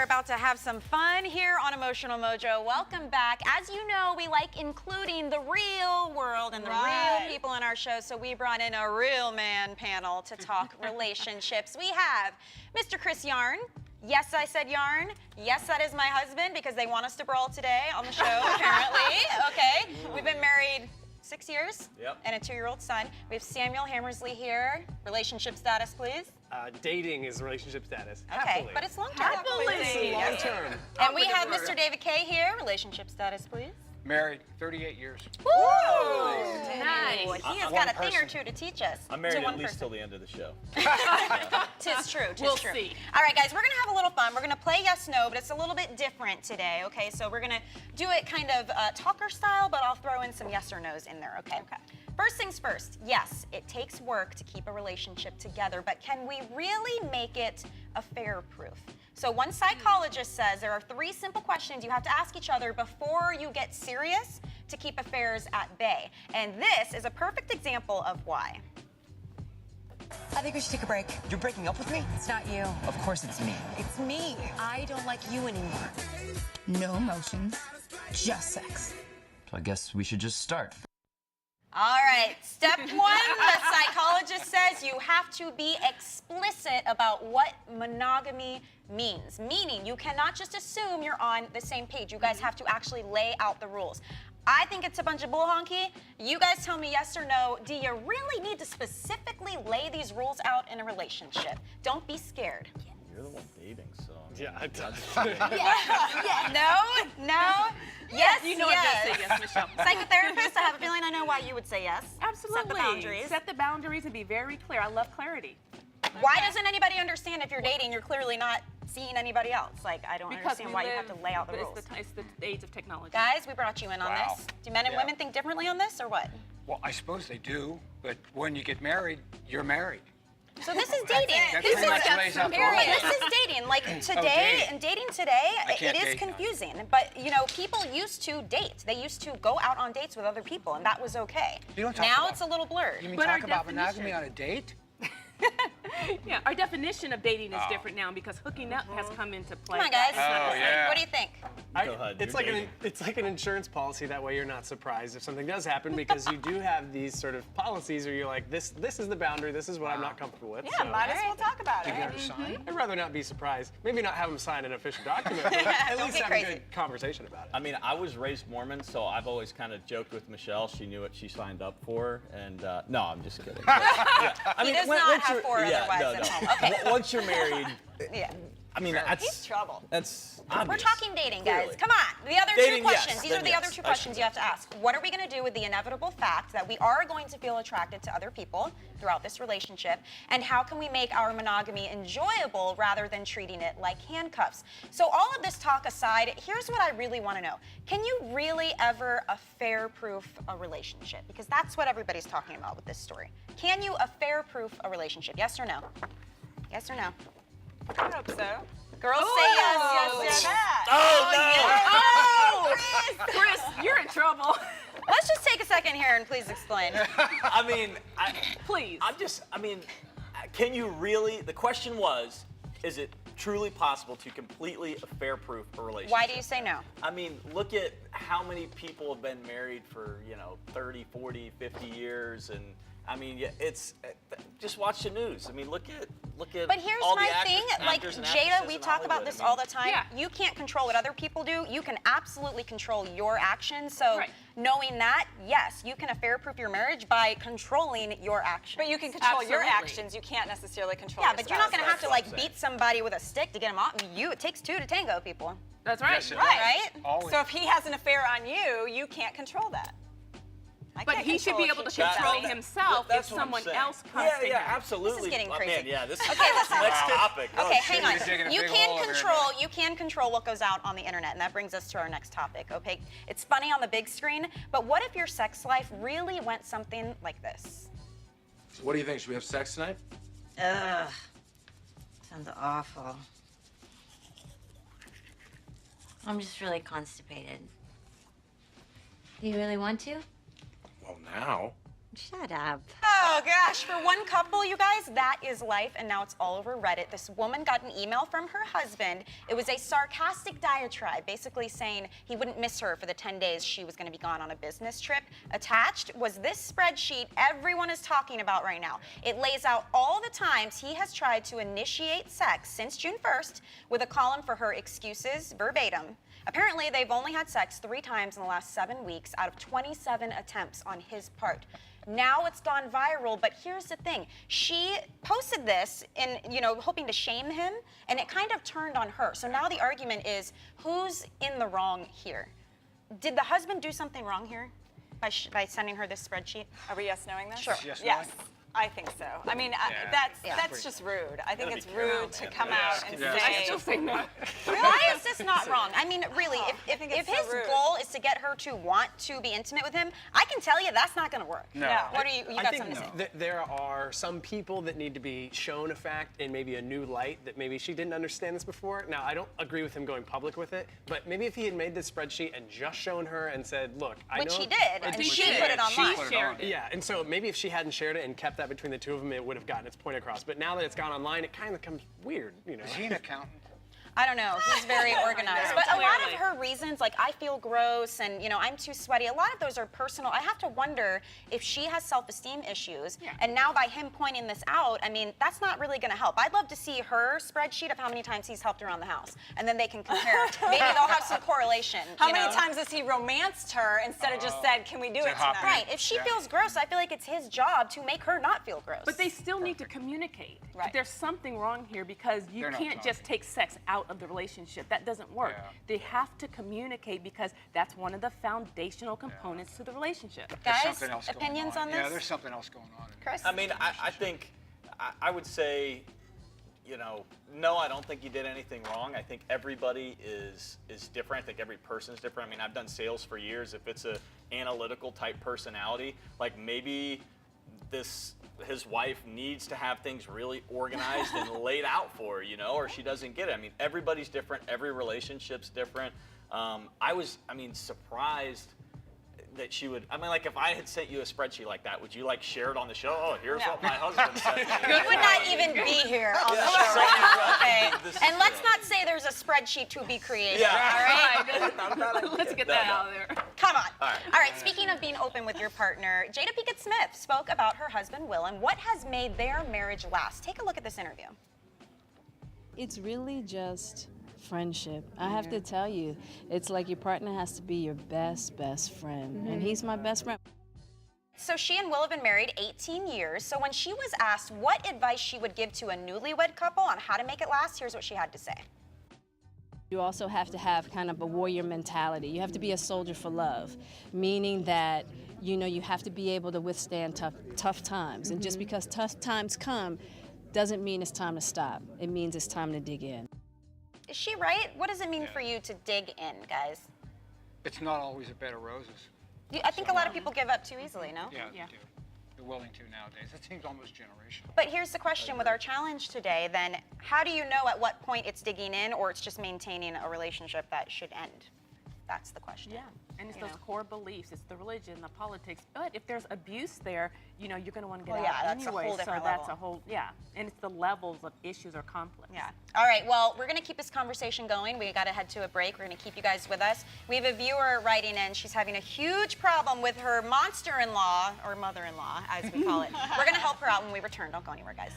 are about to have some fun here on Emotional Mojo. Welcome back. As you know, we like including the real world and the real people in our show, so we brought in a real man panel to talk relationships. We have Mr. Chris Yarn. Yes, I said yarn. Yes, that is my husband because they want us to brawl today on the show, apparently. Okay. We've been married 6 years and a 2-year-old son. We have Samuel Hammersley here. Relationship status, please. Dating is relationship status. Okay, Happily. but it's long term. Happily. Long term. And we have Mr. David Kay here. Relationship status, please. Married, 38 years. Woo! Nice. He has got a thing or two to teach us. I'm married at least till the end of the show. Tis true, tis We'll true. see. All right, guys, we're gonna have a little fun. We're gonna play yes, no, but it's a little bit different today, okay? So we're gonna do it kind of talker style, but I'll throw in some yes or no's in there, okay? Okay. First things first, yes, it takes work to keep a relationship together, but can we really make it affair-proof? So one psychologist says there are 3 simple questions you have to ask each other before you get serious to keep affairs at bay. And this is a perfect example of why. I think we should take a break. You're breaking up with me? It's not you. Of course it's me. It's me. I don't like you anymore. No emotions, just sex. So I guess we should just start. All right, step 1, the psychologist says you have to be explicit about what monogamy means. Meaning you cannot just assume you're on the same page. You guys have to actually lay out the rules. I think it's a bunch of bull honky. You guys tell me yes or no. Do you really need to specifically lay these rules out in a relationship? Don't be scared. You're the one dating, so. Yeah. No? Yes, You know yes. what to say yes, Michelle. Psychotherapist, I have a feeling I know why you would say yes. Absolutely. Set the boundaries. Set the boundaries and be very clear. I love clarity. Why doesn't anybody understand if you're dating, you're clearly not seeing anybody else? Like, I don't understand why you have to lay out the rules. It's the age of technology. Guys, we brought you in on this. Do men and women think differently on this, or what? Well, I suppose they do, but when you get married, you're married. So this is dating. That This pretty much lays out the Period. rules. This is dating. Like today, dating. and dating today, I can't it is date now. confusing. But you know, people used to date. They used to go out on dates with other people, and that was okay. You don't talk Now about- it's a little blurred. You mean But our talk about definition- monogamy on a date? Yeah, our definition of dating is different now because hooking up has come into play. Come on, guys. Oh, yeah. What do you think? Go ahead, It's you're like dating. it's like an insurance policy. That way you're not surprised if something does happen because you do have these sort of policies where you're like, this is the boundary. This is what I'm not comfortable with. so Might as well talk about You never sign? I'd rather not be surprised. Maybe not have them sign an official document, but at Don't least get have crazy. a good conversation about it. I mean, I was raised Mormon, so I've always kind of joked with Michelle. She knew what she signed up for, and no, I'm just kidding. Yeah, I He does when- not once have you're- 4 other yeah, wives no, at no. home. Okay. Once you're married, Yeah. I mean, He's trouble. that's We're obvious. talking dating, guys. Clearly. Come on. The other Dating, two questions. yes, These are then the other yes. 2 I questions you have to ask. What are we going to do with the inevitable fact that we are going to feel attracted to other people throughout this relationship? And how can we make our monogamy enjoyable rather than treating it like handcuffs? So all of this talk aside, here's what I really want to know. Can you really ever affair-proof a relationship? Because that's what everybody's talking about with this story. Can you affair-proof a relationship? Yes or no? Yes or no? I hope so. Girls say yes, yes, yes. Oh, Chris, you're in trouble. Let's just take a second here and please explain. I mean, Please. can you really? The question was, is it truly possible to completely affair-proof a relationship? Why do you say no? I mean, look at how many people have been married for, 30, 40, 50 years, and I mean, yeah, it's just watch the news. I mean, look at. But here's all the my actors- thing, like actors and Jada, actresses we in talk about Hollywood. this I mean, all the time. Yeah. You can't control what other people do. You can absolutely control your actions. So Right. knowing that, yes, you can affair-proof your marriage by controlling your actions. But you can control your Absolutely. actions. You can't necessarily control Yeah, your but you're not going to have to That's what I'm like saying. beat somebody with a stick to get them off. It takes 2 to tango, people. That's right. Yes, it Right? Always. So if he has an affair on you, you can't control that. I But can't he should control be if able to he cheats on control me. himself if That's what I'm someone saying. else comes to Yeah, him. absolutely. This is getting Oh, crazy. man, yeah, this is Okay, listen. next topic. Okay, hang on. You're digging a You big can hole over here, control. buddy. You can control what goes out on the internet, and that brings us to our next topic. Okay, it's funny on the big screen, but what if your sex life really went something like this? So what do you think? Should we have sex tonight? Ugh. Sounds awful. I'm just really constipated. Do you really want to? Well, now. Shut up. Oh gosh, for one couple, you guys, that is life, and now it's all over Reddit. This woman got an email from her husband. It was a sarcastic diatribe, basically saying he wouldn't miss her for the 10 days she was gonna be gone on a business trip. Attached was this spreadsheet everyone is talking about right now. It lays out all the times he has tried to initiate sex since June 1st, with a column for her excuses, verbatim. Apparently, they've only had sex 3 times in the last 7 weeks out of 27 attempts on his part. Now it's gone viral, but here's the thing. She posted this in, hoping to shame him, and it kind of turned on her. So now the argument is, who's in the wrong here? Did the husband do something wrong here by sending her this spreadsheet? Are we yes knowing this? Sure. Yes. I think so. I mean, that's just rude. I think it's rude to come out and say. I still say no. Why is this not wrong? I mean, really, if it's his so rude. goal is to get her to want to be intimate with him, I can tell you that's not going to work. No. What are you I got think something to say? there are some people that need to be shown a fact in maybe a new light that maybe she didn't understand this before. Now, I don't agree with him going public with it, but maybe if he had made this spreadsheet and just shown her and said, look, I know. Which he did, and she put it online. She shared it. Yeah, and so maybe if she hadn't shared it and kept that between the two of them, it would have gotten its point across. But now that it's gone online, it kind of becomes weird, Is he an accountant? I don't know. He's very organized. But a lot of her reasons, like I feel gross and, I'm too sweaty, a lot of those are personal. I have to wonder if she has self-esteem issues. Yeah. And now by him pointing this out, I mean, that's not really going to help. I'd love to see her spreadsheet of how many times he's helped around the house. And then they can compare. Maybe they'll have some correlation. How many times has he romanced her instead of just said, can we do it hop tonight? Right. If she feels gross, I feel like it's his job to make her not feel gross. But they still need to communicate. Right. There's something wrong here because you They're not can't just take sex out of the relationship. That doesn't work. Yeah. They have to communicate because that's one of the foundational components to the relationship. There's Guys, something else going opinions on Yeah, this? there's something else going on. Chris? I mean, I think, I would say, no, I don't think you did anything wrong. I think everybody is different. I think every person's different. I mean, I've done sales for years. If it's a analytical type personality, like maybe his wife needs to have things really organized and laid out for her, or she doesn't get it. I mean, everybody's different. Every relationship's different. I was surprised that she would. I mean, like if I had sent you a spreadsheet like that, would you share it on the show? Oh, here's what my husband said. You would not even be here on the show right now, okay? And let's not say there's a spreadsheet to be created, all right? Let's get that out of there. Come on. All right, speaking of being open with your partner, Jada Pinkett Smith spoke about her husband, Will, and what has made their marriage last. Take a look at this interview. It's really just friendship. I have to tell you, it's like your partner has to be your best friend, and he's my best friend. So she and Will have been married 18 years. So when she was asked what advice she would give to a newlywed couple on how to make it last, here's what she had to say. You also have to have kind of a warrior mentality. You have to be a soldier for love, meaning that, you have to be able to withstand tough times. And just because tough times come doesn't mean it's time to stop. It means it's time to dig in. Is she right? What does it mean for you to dig in, guys? It's not always a bed of roses. I think a lot of people give up too easily, no? Yeah, they do. They're willing to nowadays. It seems almost generational. But here's the question with our challenge today, then. How do you know at what point it's digging in or it's just maintaining a relationship that should end? That's the question. Yeah, and it's those core beliefs. It's the religion, the politics. But if there's abuse there, you're going to want to get out that's anyway. a whole different so that's level. and it's the levels of issues or conflicts. Yeah. All right, well, we're going to keep this conversation going. We got to head to a break. We're going to keep you guys with us. We have a viewer writing in. She's having a huge problem with her monster-in-law, or mother-in-law, as we call it. We're going to help her out when we return. Don't go anywhere, guys.